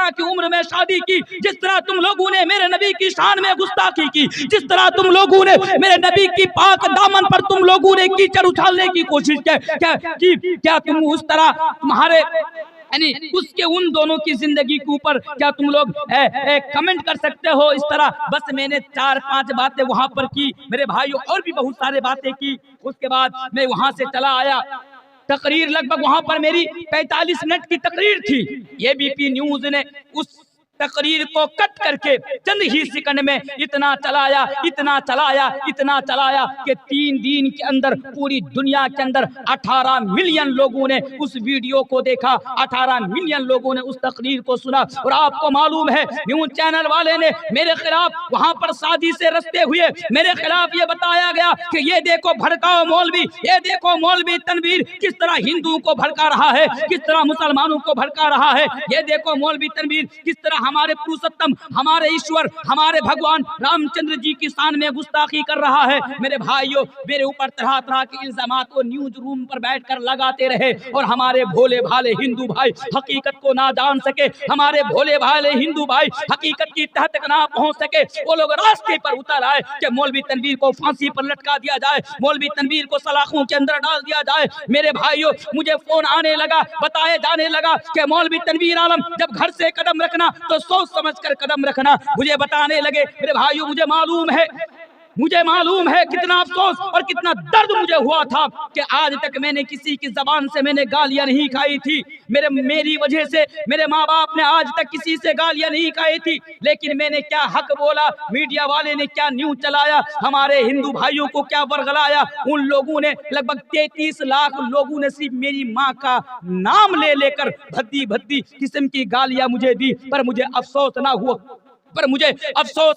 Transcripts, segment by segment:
17 की उम्र में शादी की, जिस तरह तुम लोगों ने मेरे नबी की शान में गुस्ताखी की, जिस तरह तुम लोगों ने मेरे नबी की पाक दामन पर तुम लोगों ने कीचड़ उछालने की कोशिश क्या तुम उस तरह तुम्हारे यानी उसके उन दोनों की जिंदगी के ऊपर क्या तुम लोग कमेंट कर सकते हो इस तरह? बस मैंने 4-5 बातें वहां पर की मेरे भाइयों, और भी बहुत सारे बातें की। उसके बाद मैं वहां से चला आया। तकरीर लगभग वहां पर मेरी 45 मिनट की तकरीर थी। एबीपी न्यूज ने उस तकरीर को कट करके चंद ही सेकंड में इतना चलाया कि 3 दिन के अंदर पूरी दुनिया के अंदर 18 मिलियन लोगों ने उस वीडियो को देखा, 18 मिलियन लोगों ने उस तकरीर को सुना। और आपको मालूम है न्यूज चैनल वाले ने मेरे खिलाफ वहां पर साजिश से रचते हुए मेरे खिलाफ ये बताया गया कि ये देखो भड़काओ मौलवी, ये देखो मौलवी तनवीर किस तरह हिंदुओं को भड़का रहा है, किस तरह मुसलमानों को भड़का रहा है, ये देखो मौलवी तनवीर किस तरह हमारे पुरुषोत्तम, हमारे ईश्वर, हमारे भगवान रामचंद्र जी की शान में गुस्ताखी कर रहा है। मेरे भाइयों, मेरे ऊपर तरह तरह के इल्जामात को न्यूज रूम पर बैठकर लगाते रहे और हमारे भोले भाले हिंदू भाई हकीकत को ना जान सके, हमारे भोले भाले हिंदू भाई हकीकत की तह तक ना पहुंच सके। वो लोग रास्ते पर उतर आए कि मौलवी तनवीर को फांसी पर लटका दिया जाए, मौलवी तनवीर को सलाखों के अंदर डाल दिया जाए। मेरे भाइयों, मुझे फोन आने लगा, बताए जाने लगा कि मौलवी तनवीर आलम जब घर से कदम रखना तो सोच समझकर कदम रखना। मुझे बताने लगे मेरे भाइयों, मुझे मालूम है कितना अफसोस और कितना दर्द मुझे हुआ था कि आज तक मैंने किसी की जबान से मैंने गालियां नहीं खाई थी। मेरी वजह से मेरे माँ बाप ने आज तक किसी से गालियां नहीं खाई थी। लेकिन मैंने क्या हक बोला, मीडिया वाले ने क्या न्यूज चलाया, हमारे हिंदू भाइयों को क्या बरगलाया। उन लोगों ने लगभग 33 लाख लोगों ने सिर्फ मेरी माँ का नाम ले लेकर भद्दी भद्दी किस्म की गालियां मुझे दी, पर मुझे अफसोस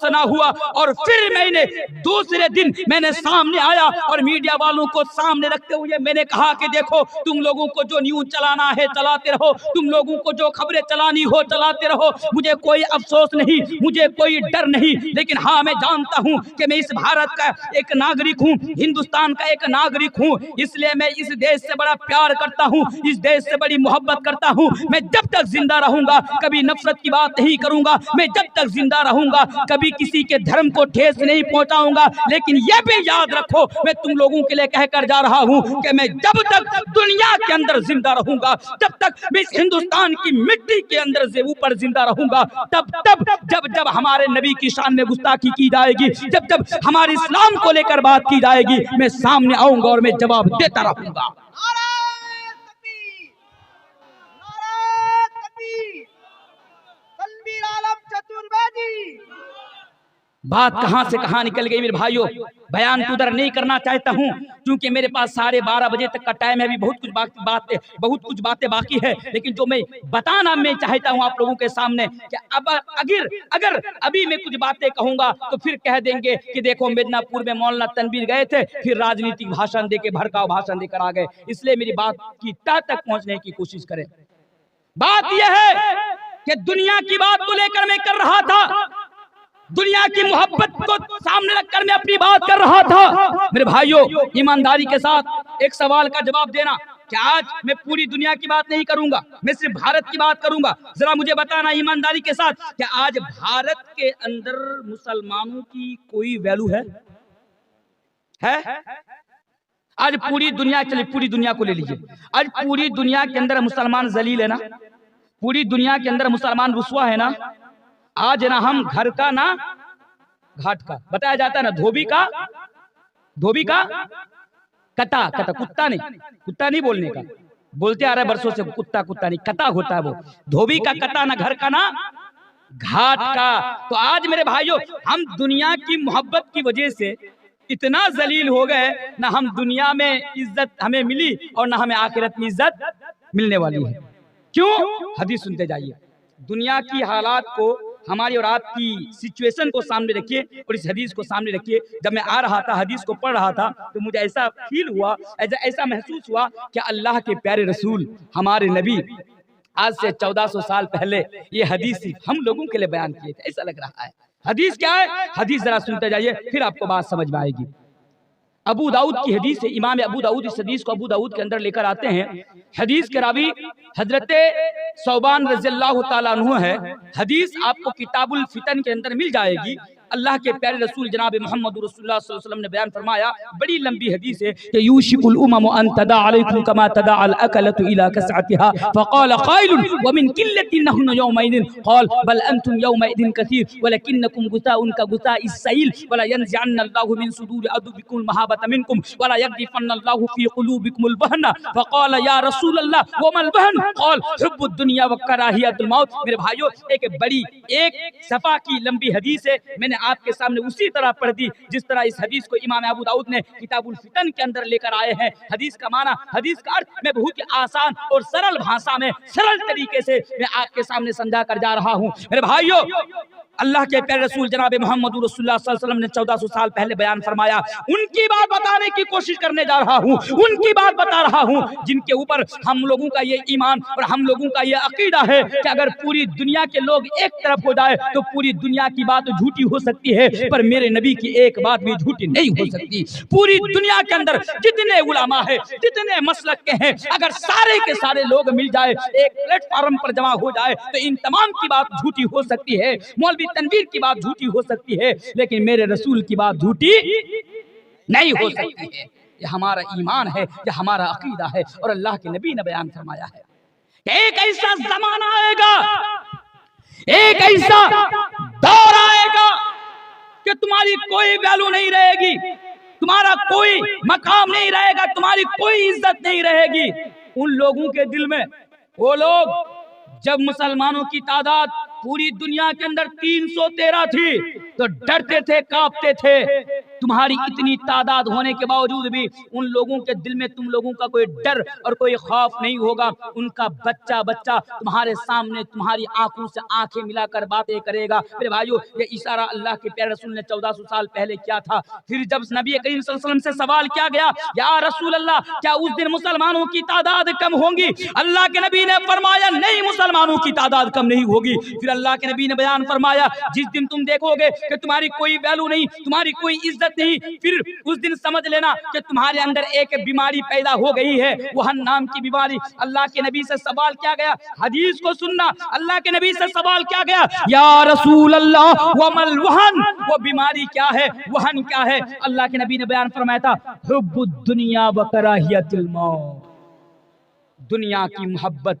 ना हुआ। और फिर मैंने दूसरे दिन मैंने सामने आया और मीडिया वालों को सामने रखते हुए मैंने कहा कि देखो, तुम लोगों को जो न्यूज चलाना है चलाते रहो, तुम लोगों को जो खबरें चलानी हो चलाते रहो, मुझे कोई अफसोस नहीं, मुझे कोई डर नहीं। लेकिन हाँ, मैं जानता हूँ कि मैं इस भारत का एक नागरिक हूँ, हिंदुस्तान का एक नागरिक हूँ, इसलिए मैं इस देश से बड़ा प्यार करता हूँ, इस देश से बड़ी मोहब्बत करता हूँ। मैं जब तक जिंदा रहूंगा कभी नफरत की बात नहीं करूंगा, मैं जब तक जिंदा रहूंगा कभी किसी के धर्म को ठेस नहीं पहुंचाऊंगा। लेकिन यह भी याद रखो, मैं तुम लोगों के लिए कहकर जा रहा हूं कि मैं जब तक दुनिया के अंदर जिंदा रहूंगा, जब तक मैं इस हिंदुस्तान की मिट्टी के अंदर से ऊपर जिंदा रहूंगा, जब हमारे नबी की शान में गुस्ताखी की जाएगी, जब हमारे इस्लाम को लेकर बात की जाएगी, मैं सामने आऊंगा और मैं जवाब देता रहूंगा। बात कहां से कहां निकल गई मेरे भाइयों, बयान तो उधर नहीं करना चाहता हूं क्योंकि मेरे पास 12:30 बजे तक का टाइम है। अभी बहुत कुछ बातें बाकी है, लेकिन जो मैं बताना मैं चाहता हूं आप लोगों के सामने कि अब अगर अभी मैं कुछ बातें कहूंगा तो फिर कह देंगे कि देखो मिदनापुर में मौलाना तनवीर गए थे, फिर राजनीतिक भाषण देके भड़काऊ भाषण देकर आ गए। इसलिए मेरी बात की तह तक पहुंचने की कोशिश करें। बात यह है कि दुनिया की बात को लेकर मैं कर रहा था, दुनिया की मोहब्बत को सामने रखकर मैं अपनी बात कर रहा था। मेरे भाइयों, ईमानदारी के साथ एक सवाल का जवाब देना कि आज मैं पूरी दुनिया की बात नहीं करूंगा, मैं सिर्फ भारत की बात करूंगा। जरा मुझे बताना ईमानदारी के साथ कि आज भारत के अंदर मुसलमानों की कोई वैल्यू है? आज पूरी दुनिया, चलिए पूरी दुनिया को ले लीजिए, आज पूरी दुनिया के अंदर मुसलमान जलील है ना, पूरी दुनिया के अंदर मुसलमान रुसवा है ना। आज ना हम घर का ना घाट का, बताया जाता है ना धोबी का कता कुत्ता नहीं बोलने का, बोलते आ रहे बरसों से कुत्ता नहीं, कता होता है वो। धोबी का कता, ना घर का ना घाट का। तो आज मेरे भाइयों, हम दुनिया की मोहब्बत की वजह से इतना जलील हो गए, ना हम दुनिया में इज्जत हमें मिली और ना हमें आखिरत में इज्जत मिलने वाली है। क्यों? हदीस सुनते जाइए। दुनिया की हालात को, हमारी और आपकी सिचुएशन को सामने रखिए और इस हदीस को सामने रखिए। जब मैं आ रहा था, हदीस को पढ़ रहा था, तो मुझे ऐसा फील हुआ, ऐसा महसूस हुआ कि अल्लाह के प्यारे रसूल हमारे नबी आज से 1400 साल पहले ये हदीस हम लोगों के लिए बयान किए थे। ऐसा लग रहा है। हदीस क्या है? हदीस जरा सुनते जाइए, फिर आपको बात समझ में आएगी। अबू दाऊद की हदीस है, इमाम अबू दाऊद इस हदीस को अबू दाऊद के अंदर लेकर आते हैं। हदीस के रावी हजरत सौबान रज़ियल्लाहु ताला अन्हु है। हदीस आपको किताबुल फितन के अंदर मिल जाएगी। अल्लाह के प्यारे रसूल जनाब मोहम्मद रसूलुल्लाह सल्लल्लाहु अलैहि वसल्लम ने बयान फरमाया, बड़ी लंबी हदीस है कि यूशिकुल उमम अन तदा अलैकुम कमा तदा अल अकलतु इला कसअतिहा फक़ाल क़ाइलुन व मिन किल्लतिन नहनु यौमइदिन क़ाल बल अंतुम यौमइदिन कसीर वलकिन्नकुम गुसाउन का गुसाइस सैल वला यनज़अन्ना अल्लाहु मिन सुदूरि अदुबिकुम महाबत मिनकुम वला यगदिफन्ना अल्लाहु फी क़ुलूबिकुमुल बहन फ़क़ाल या रसूल अल्लाह व मल बहन क़ाल हुब्बुद दुनिया व कराहियतुल मौत। मेरे भाइयों, एक बड़ी एक सफ़ा की लंबी हदीस है, मैंने आपके सामने उसी तरह पढ़ दी जिस तरह इस हदीस को इमाम अबू दाऊद ने किताबुल फितन के अंदर लेकर आए हैं। हदीस का माना, हदीस का अर्थ मैं बहुत ही आसान और सरल भाषा में सरल तरीके से मैं आपके सामने समझा कर जा रहा हूँ। मेरे भाइयों, अल्लाह के प्यारे रसूल जनाब मोहम्मद रसूलुल्लाह सल्लल्लाहु अलैहि वसल्लम ने 1400 साल पहले बयान फरमाया। उनकी बात बताने की कोशिश करने जा रहा हूँ, उनकी बात बता रहा हूँ जिनके ऊपर हम लोगों का ये ईमान और हम लोगों का ये अकीदा है कि अगर पूरी दुनिया के लोग एक तरफ हो जाए तो पूरी दुनिया की बात झूठी हो सकती है, पर मेरे नबी की एक बात भी झूठी नहीं हो सकती। पूरी दुनिया के अंदर जितने उलमा है, जितने मसलक के हैं, अगर सारे के सारे लोग मिल जाए, एक प्लेटफॉर्म पर जमा हो जाए तो इन तमाम की बात झूठी हो सकती है। मौलवी तनवीर की बात झूठी हो सकती है, लेकिन मेरे रसूल की बात झूठी नहीं हो सकती है। ये हमारा ईमान है, ये हमारा अकीदा है। और अल्लाह के नबी ने बयान फरमाया है कि एक ऐसा जमाना आएगा, एक ऐसा दौर आएगा कि तुम्हारी कोई वैल्यू नहीं रहेगी, तुम्हारा कोई मकाम नहीं रहेगा, तुम्हारी कोई इज्जत नहीं रहेगी उन लोगों के दिल में। वो लोग जब मुसलमानों की तादाद पूरी दुनिया के अंदर 313 थी तो डरते थे, कांपते थे। तुम्हारी इतनी तादाद होने के बावजूद भी उन लोगों के दिल में तुम लोगों का कोई डर और कोई खौफ नहीं होगा। उनका बच्चा बच्चा तुम्हारे सामने तुम्हारी आंखों से आंखें मिलाकर बातें करेगा। मेरे भाइयों, ये इशारा अल्लाह के प्यारे रसूल ने 1400 साल पहले किया था। फिर जब नबी करीम सल्लल्लाहु अलैहि वसल्लम से सवाल किया गया, या रसूल अल्लाह, क्या उस दिन मुसलमानों की तादाद कम होंगी? अल्लाह के नबी ने फरमाया, नहीं, मुसलमानों की तादाद कम नहीं होगी। फिर अल्लाह के नबी ने बयान फरमाया, जिस दिन तुम देखोगे कि तुम्हारी कोई वैल्यू नहीं, तुम्हारी कोई इज्जत नहीं, फिर उस दिन समझ लेना कि तुम्हारे अंदर एक बीमारी पैदा हो गई है, वहन नाम की बीमारी। अल्लाह के नबी से सवाल किया गया, हदीस को सुनना, अल्लाह के नबी से सवाल किया गया, या रसूल अल्लाह वमल वहन, वो बीमारी क्या है, वहन क्या है? अल्लाह के नबी ने बयान फरमाया था, हुब्बुद दुनिया व कराहियतुल मौत, दुनिया की मोहब्बत,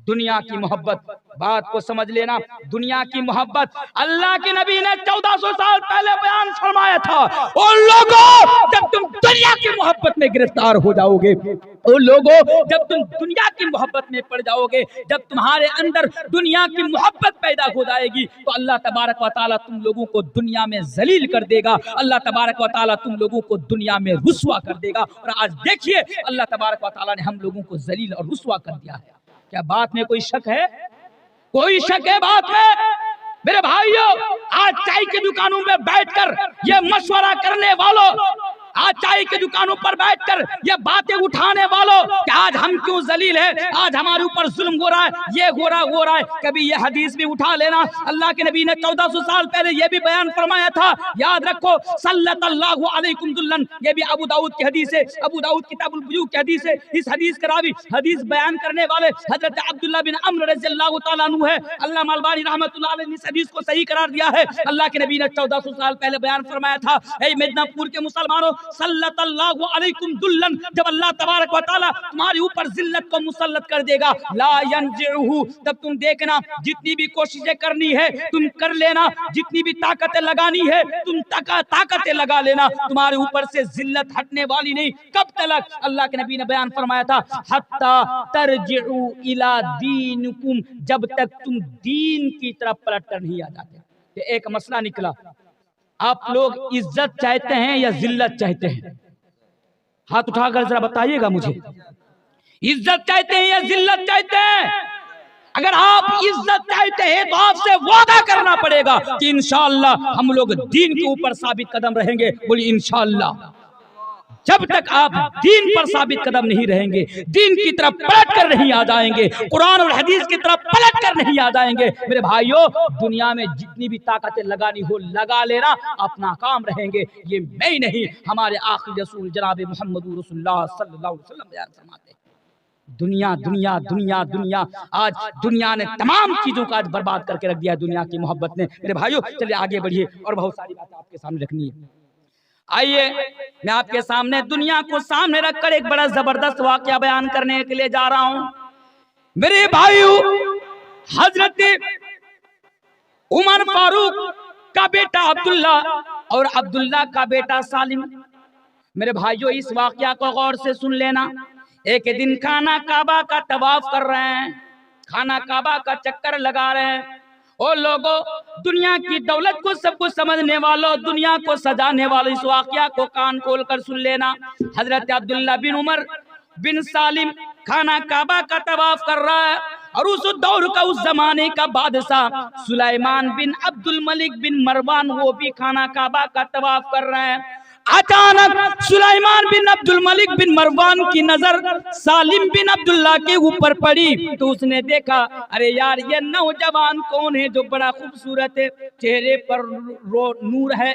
दुनिया की मोहब्बत। बात को समझ लेना, दुनिया की मोहब्बत अल्लाह के नबी ने 1400 साल पहले बयान फरमाया था। और लोगों, जब तुम दुनिया की मोहब्बत में गिरफ्तार हो जाओगे, और लोगों, जब तुम दुनिया की मोहब्बत में पड़ जाओगे, जब तुम्हारे अंदर दुनिया की मोहब्बत पैदा हो जाएगी, तो अल्लाह तबारक व तआला तुम लोगों को दुनिया में जलील कर देगा। अल्लाह तबारक व तआला तुम लोगों को दुनिया में रुस्वा कर देगा। और आज देखिए, अल्लाह तबारक व तआला ने हम लोगों को जलील और रुस्वा कर दिया है। क्या बात में कोई शक है? कोई शक है बात में? मेरे भाइयों, आज चाय की दुकानों में बैठकर ये मशवरा करने वालों, आज चाय की दुकानों पर बैठकर ये बातें उठाने वालों कि आज हम क्यों जलील है, आज हमारे ऊपर जुल्म हो रहा है, ये हो रहा वो रहा है, कभी ये हदीस भी उठा लेना। अल्लाह के नबी ने 1400 साल पहले ये भी बयान फरमाया था, याद रखो, सल्लल्लाहु अलैकुम दुल्लन, ये भी अबू दाऊद की हदीस है, अबू दाऊद किताबुल बुयू की हदीस है। इस हदीस के रावी, हदीस बयान करने वाले हजरत अब्दुल्लाह बिन अम्र रज़ियल्लाहु ताला अन्हु है। अल्लामा अलबानी रहमतुल्लाह अलैहि ने इस हदीस को सही करार दिया है। अल्लाह के नबी ने 1400 साल पहले बयान फरमाया था, ऐ मिदनापुर के मुसलमानों, सल्लल्लाहु अलैकुम दुल्लन, जब अल्लाह तबारक व तआला तुम्हारे ऊपर जिल्लत को मुसल्लत कर देगा, ला यंजिहु, तब तुम देखना, जितनी भी कोशिशें करनी है तुम कर लेना, जितनी भी ताकतें लगानी है तुम ताकतें लगा लेना, तुम्हारे ऊपर से जिल्लत हटने वाली नहीं। कब तक? अल्लाह के नबी ने बयान फरमाया था, हत्ता तरजिउ इला दीनिकुम, जब तक तुम दीन की तरफ पलट कर नहीं आ जाते। ये एक मसला निकला, आप लोग इज्जत चाहते हैं या जिल्लत चाहते हैं? हाथ उठाकर जरा बताइएगा मुझे, इज्जत चाहते हैं या जिल्लत चाहते हैं? अगर आप इज्जत चाहते हैं तो आपसे वादा करना पड़ेगा कि इंशाअल्लाह हम लोग दीन के ऊपर साबित कदम रहेंगे। बोलिए इंशाअल्लाह। जब तक आप दीन पर साबित कदम नहीं रहेंगे, दीन की तरफ पलट कर नहीं आ जाएंगे, कुरान और हदीस की तरफ पलट कर नहीं आ जाएंगे, मेरे भाइयों दुनिया में जितनी भी ताकतें लगानी हो लगा लेना, अपना काम रहेंगे। ये मैं ही नहीं, हमारे आखिरी रसूल जनाब मोहम्मद रसूलुल्लाह सल्लल्लाहु अलैहि वसल्लम बयान फरमाते हैं, दुनिया दुनिया दुनिया दुनिया। आज दुनिया ने तमाम चीजों का आज बर्बाद करके रख दिया दुनिया की मोहब्बत ने। मेरे भाइयों चलिए आगे बढ़िए, और बहुत सारी बातें आपके सामने रखनी है। आइए मैं आपके सामने दुनिया को सामने रखकर एक बड़ा जबरदस्त वाकया बयान करने के लिए जा रहा हूं। मेरे भाइयों, हजरत उमर फारूक का बेटा अब्दुल्ला और अब्दुल्ला का बेटा सालिम, मेरे भाइयों इस वाकया को गौर से सुन लेना। एक दिन खाना काबा का तवाफ कर रहे हैं, खाना काबा का चक्कर लगा रहे हैं। ओ लोगों, दुनिया की दौलत को सब कुछ समझने वालों, दुनिया को सजाने वालों, इस वाकया को कान खोल कर सुन लेना। हजरत अब्दुल्ला बिन उमर बिन सालिम खाना काबा का तवाफ कर रहा है, और उस दौर का उस जमाने का बादशाह सुलाइमान बिन अब्दुल मलिक बिन मरवान, वो भी खाना काबा का तवाफ कर रहे हैं। अचानक सुलाइमान बिन अब्दुल मलिक बिन मरवान की नजर सालिम बिन अब्दुल्ला के ऊपर पड़ी, तो उसने देखा अरे यार ये नौजवान कौन है जो बड़ा खूबसूरत है, चेहरे पर नूर है,